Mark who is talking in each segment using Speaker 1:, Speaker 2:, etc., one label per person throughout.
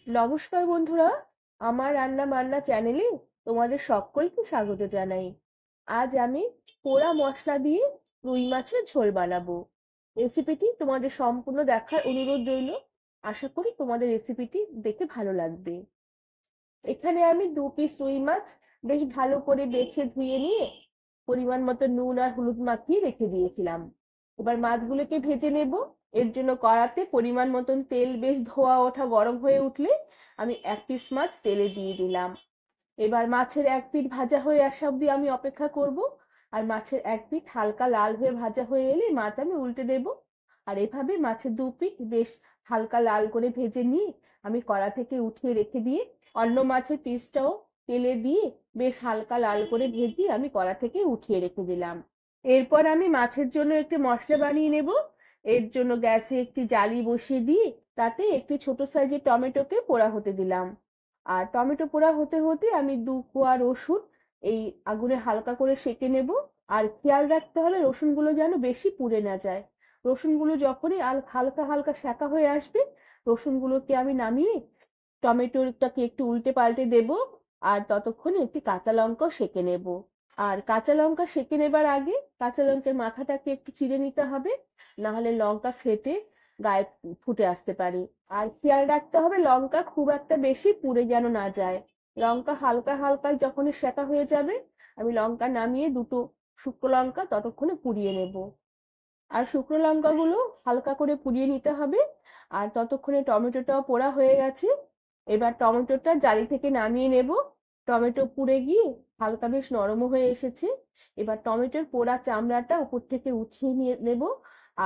Speaker 1: নমস্কার বন্ধুরা, আমার রান্না বান্না চ্যানেলে তোমাদের সকলকে স্বাগত জানাই। আজ আমি পোড়া মশলা দিয়ে রুই মাছের ঝোল বানাবো। রেসিপিটি তোমাদের সম্পূর্ণ দেখার অনুরোধ রইল। আশা করি তোমাদের রেসিপিটি দেখে ভালো লাগবে। এখানে আমি 2 পিস রুই মাছ বেশ ভালো করে বেছে ধুয়ে নিয়ে পরিমাণ মতো নুন আর হলুদ মাখিয়ে রেখে দিয়েছিলাম। এবার মাছগুলোকে ভেজে নেব। এর জন্য কড়াতে পরিমাণ মতন তেল বেশ ধোয়া ওঠা গরম হয়ে উঠলে আমি 1 পিস মাছ তেলে দিয়ে দিলাম। এবার মাছের এক পিঠ ভাজা হয়ে আসা অব্দি আমি অপেক্ষা করব। আর মাছের এক পিঠ হালকা লাল হয়ে ভাজা হয়ে এলে মাছ আমি উল্টে দেব। আর এভাবে মাছের 2 পিঠ বেশ হালকা লাল করে ভেজে নিয়ে আমি কড়া থেকে উঠিয়ে রেখে দিয়ে অন্য মাছের পিসটাও তেলে দিয়ে বেশ হালকা লাল করে ভেজে আমি কড়া থেকে উঠিয়ে রেখে দিলাম। এরপর আমি মাছের জন্য একটি মশলা বানিয়ে নেব। এর জন্য গ্যাসে একটি জালি বসিয়ে দিয়ে তাতে একটি ছোট সাইজের টমেটোকে পোড়া হতে দিলাম। আর টমেটো পোড়া হতে হতে আমি 2 কোয়া রসুন এই আগুনে হালকা করে সেঁকে নেব। আর খেয়াল রাখতে হবে রসুনগুলো যেন বেশি পুড়ে না যায়। রসুনগুলো যখনই হালকা হালকা সেঁকা হয়ে আসবে, রসুনগুলোকে আমি নামিয়ে টমেটোটাকে একটু উল্টে পাল্টে দেব। আর ততক্ষণে একটি কাঁচা লঙ্কাও সেঁকে নেব। আর কাঁচা লঙ্কা সেঁকে নেবার আগে কাঁচা লঙ্কার মাথাটাকে একটু চিড়ে নিতে হবে, না হলে লঙ্কা ফেটে গায়ে ফুটে আসতে পারে। আর খেয়াল রাখতে হবে লঙ্কা খুব একটা বেশি পুড়ে যেন না যায়। লঙ্কা হালকা হালকা যখনই সেঁকা হয়ে যাবে, আমি লঙ্কা নামিয়ে দুটো শুকনো লঙ্কা ততক্ষণে পুড়িয়ে নেব। আর শুকনো লঙ্কাগুলো হালকা করে পুড়িয়ে নিতে হবে। আর ততক্ষণে টমেটোটাও পোড়া হয়ে গেছে। এবার টমেটোটা জালি থেকে নামিয়ে নেব। টমেটো পুড়ে গিয়ে হালকা বেশ নরমও হয়ে এসেছে। এবার টমেটোর পোড়া চামড়াটা উপর থেকে উঠিয়ে নিয়ে নেব।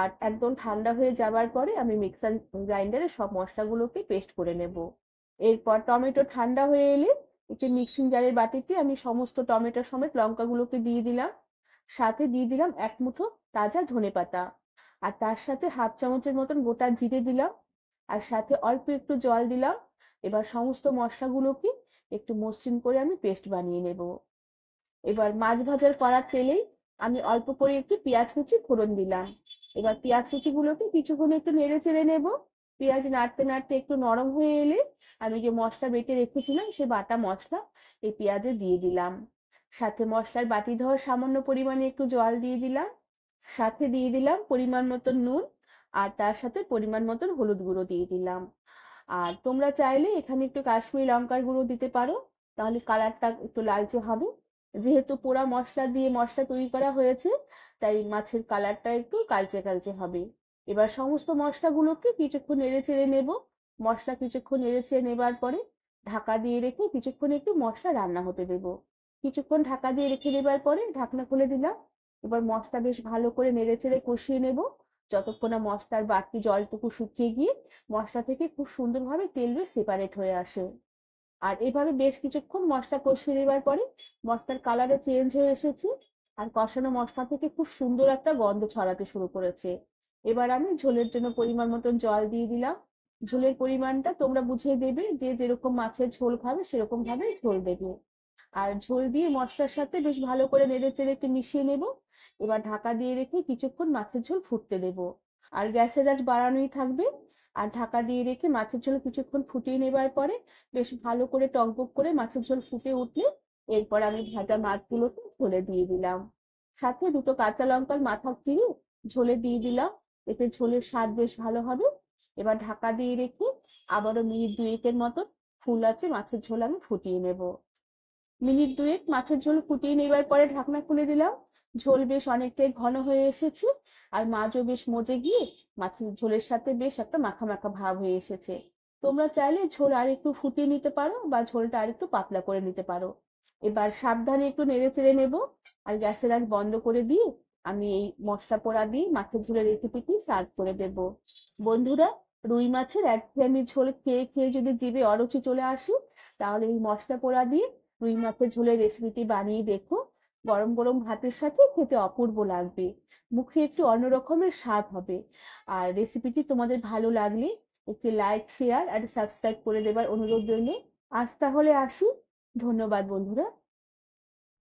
Speaker 1: আর একদম ঠান্ডা হয়ে যাবার পরে আমি মিক্সার গ্রাইন্ডারে সব মশলাগুলোকে পেস্ট করে নেব। এরপর টমেটো ঠান্ডা হয়ে এলে একটি মিক্সিং জারের বাটিতে আমি সমস্ত টমেটো সমেত লঙ্কাগুলোকে দিয়ে দিলাম। সাথে দিয়ে দিলাম 1 মুঠো তাজা ধনেপাতা। আর তার সাথে হাফ চামচের মতন গোটা জিরে দিলাম। আর সাথে অল্প একটু জল দিলাম। এবার সমস্ত মশলাগুলোকে একটু মসৃণ করে আমি পেস্ট বানিয়ে নেব। এবার মাছ ভাজার কড়ার তেলেই আমি অল্প করে একটু পেঁয়াজ কুচি ফোড়ন দিলাম। এবার পেঁয়াজ কুচিগুলোকে কিছুক্ষণ একটু নেড়ে চেড়ে নেব। পেঁয়াজ নাড়তে নাড়তে একটু নরম হয়ে এলে আমি যে মশলা বেটে রেখেছিলাম সে বাটা মশলা এই পেঁয়াজে দিয়ে দিলাম। সাথে মশলার বাটি ধোয়া সামান্য পরিমাণে একটু জল দিয়ে দিলাম। সাথে দিয়ে দিলাম পরিমাণ মতন নুন। আর তার সাথে পরিমাণ মতন হলুদ গুঁড়ো দিয়ে দিলাম। আর তোমরা চাইলে এখানে একটু কাশ্মীরি লঙ্কার গুঁড়ো দিতে পারো, তাহলে কালারটা একটু লালচে হবে। যেহেতু পোড়া মশলা দিয়ে মশলা তৈরি করা হয়েছে, তাই মাছের কালারটা একটু কালচে কালচে হবে। এবার সমস্ত মশলাগুলোকে কিছুক্ষণ নেড়ে চেড়ে নেব। মশলা কিছুক্ষণ নেড়ে চেড়ে নেবার পরে ঢাকা দিয়ে রেখে কিছুক্ষণ একটু মশলা রান্না হতে দেব। কিছুক্ষণ ঢাকা দিয়ে রেখে দেবার পরে ঢাকনা খুলে দিলাম। এবার মশলা বেশ ভালো করে নেড়ে চেড়ে কষিয়ে নেব, যতক্ষণ না মশলার বাড়তি জলটুকু শুকিয়ে গিয়ে মশলা থেকে খুব সুন্দরভাবে তেল বেশ সেপারেট হয়ে আসে। আর এভাবে বেশ কিছুক্ষণ মশলা কষিয়ে নেবার পরে মশলার কালারও চেঞ্জ হয়ে এসেছে। আর কষানো মশলা থেকে খুব সুন্দর একটা গন্ধ ছড়াতে শুরু করেছে। এবার আমি ঝোলের জন্য পরিমাণ মতন জল দিয়ে দিলাম। ঝোলের পরিমাণটা তোমরা বুঝিয়ে দেবে, যে যেরকম মাছের ঝোল খাবে সেরকম ভাবে ঝোল দেবে। আর ঝোল দিয়ে মশলার সাথে বেশ ভালো করে নেড়ে চেড়ে একটু মিশিয়ে নেব। এবার ঢাকা দিয়ে রেখে কিছুক্ষণ মাছের ঝোল ফুটতে দেব। আর গ্যাসের আঁচ বাড়ানোই থাকবে। আর ঢাকা দিয়ে রেখে মাছের ঝোল কিছুক্ষণ ফুটিয়ে নেবার পরে বেশ ভালো করে টকবক করে মাছের ঝোল ফুটে উঠলে এরপর আমি ভাজা মাছগুলোকে ঝোলে দিয়ে দিলাম। সাথে দুটো কাঁচা লঙ্কার মাথা চিড়ে ঝোলে দিয়ে দিলাম। এতে ঝোলের স্বাদ বেশ ভালো হবে। এবার ঢাকা দিয়ে রেখে আবারও মিনিট দুয়েকের মতো ফুল আছে মাছের ঝোল আমি ফুটিয়ে নেব। মিনিট দুয়েক মাছের ঝোল ফুটিয়ে নেবার পরে ঢাকনা খুলে দিলাম। ঝোল বেশ অনেকটাই ঘন হয়ে এসেছে। আর মাছও বেশ মজে গিয়ে মাছের ঝোলের সাথে বেশ একটা মাখা মাখা ভাব হয়ে এসেছে। তোমরা চাইলে ঝোল আর একটু ফুটিয়ে নিতে পারো বা ঝোলটা আর একটু পাতলা করে নিতে পারো। এবার সাবধানে একটু নেড়ে চেড়ে নেব। আর গ্যাসের আঁচ বন্ধ করে দিয়ে আমি এই মশলা পোড়া দিয়ে মাছের ঝোলের রেসিপিটি সার্ভ করে দেব। বন্ধুরা, রুই মাছের একঘেয়েমি ঝোল খেয়ে খেয়ে যদি জিভে অরুচি চলে আসে, তাহলে এই মশলা পোড়া দিয়ে রুই মাছের ঝোলের রেসিপিটি বানিয়ে দেখো। গরম গরম ভাতের সাথে খেতে অপূর্ব লাগবে। মুখে একটু অন্য রকমের স্বাদ হবে। আর রেসিপিটি তোমাদের ভালো লাগলে একটি লাইক, শেয়ার আর সাবস্ক্রাইব করে দেবার অনুরোধ রইল। আজ তাহলে আসি। ধন্যবাদ বন্ধুরা।